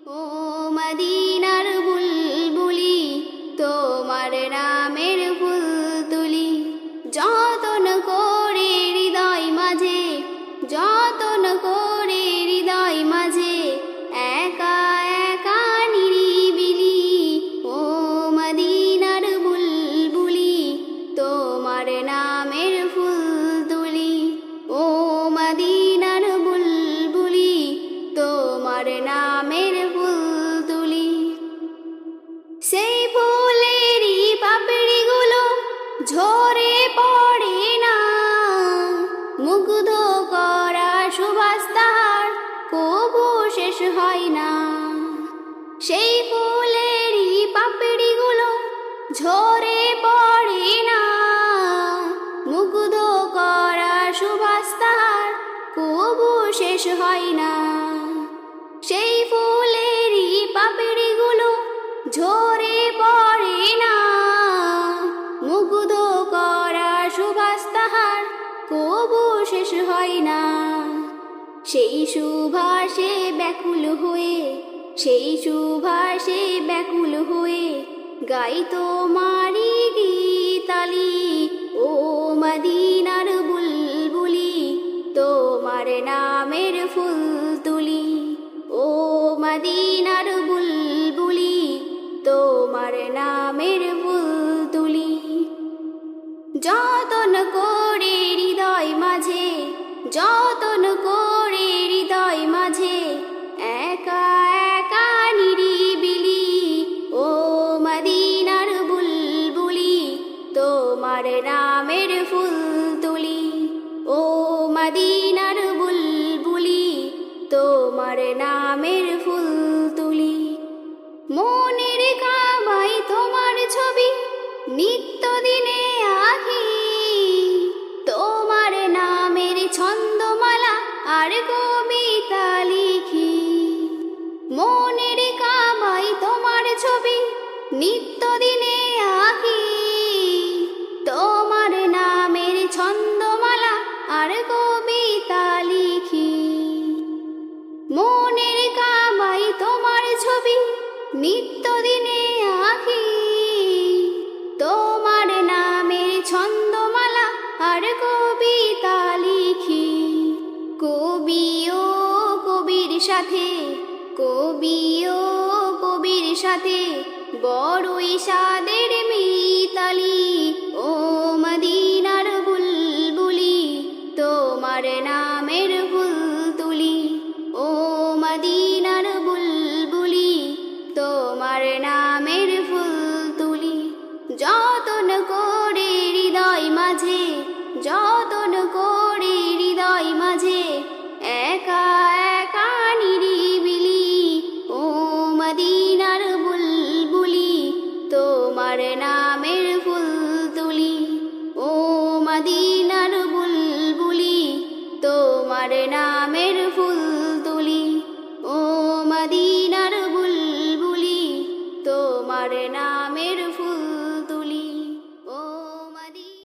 ও মদিনার বুলবুলি, তোমার নামের ফুল তুলি, যতন করে হৃদয় মাঝে, যতন করে হৃদয় মাঝে, একা একা নিরিবিলি। ও মদিনার বুলবুলি, তোমার নামের ফুল তুলি, ও মদিনার বুলবুলি, তোমার নামের ফুল তুলি। সেই ফুলেরই পাপড়িগুলো ঝরে পড়ে না, মুগ্ধ করা সুবাস তাহার কবু শেষ হয় না। সেই ফুলেরই পাপড়িগুলো ঝরে পড়ে না, মুগ্ধ করা সুবাস তাহার কবু শেষ হয় না। সেই ফুলেরই পাপড়িগুলো ঝরে পড়ে না, মুগ্ধ করা সুবাস তাহার কবু শেষ হয় না। সেই সুভাষে ব্যাকুল হয়ে, সেই সুভাষে ব্যাকুল হয়ে গাই তোমারি গীতালি। ও মদিনার বুলবুলি, তোমার নামের ফুল তুলি, ও মদিনার বুলবুলি, তোমার নামের ফুল তুলি। যতন করে হৃদয় মাঝে, যতন করে হৃদয় মাঝে, একা একা নিরিবিলি। ও মদিনার বুলবুলি, তোমার নামের ফুল তুলি, ও মদিনার বুলবুলি, তোমার নামের ফুল তুলি। মনের কাবায় তোমার ছবি নিত্য দিনে আঁকি, তোমার নামের ছন্দমালা আর কবিতা লিখি। মনের কাবায় তোমার ছবি নিত্য দিনে আঁকি, তোমার নামের ছন্দমালা আর কবিতা লিখি। মনের কাবায় তোমার ছবি নিত্য দিনে আঁকি, তোমার নামের ছন্দমালা আর কবিতা লিখি। কবি ও কবির সাথে, কবি ও কবির সাথে বড়ই সাদের মিতালি। ও মদিনার বুলবুলি, তোমার নাম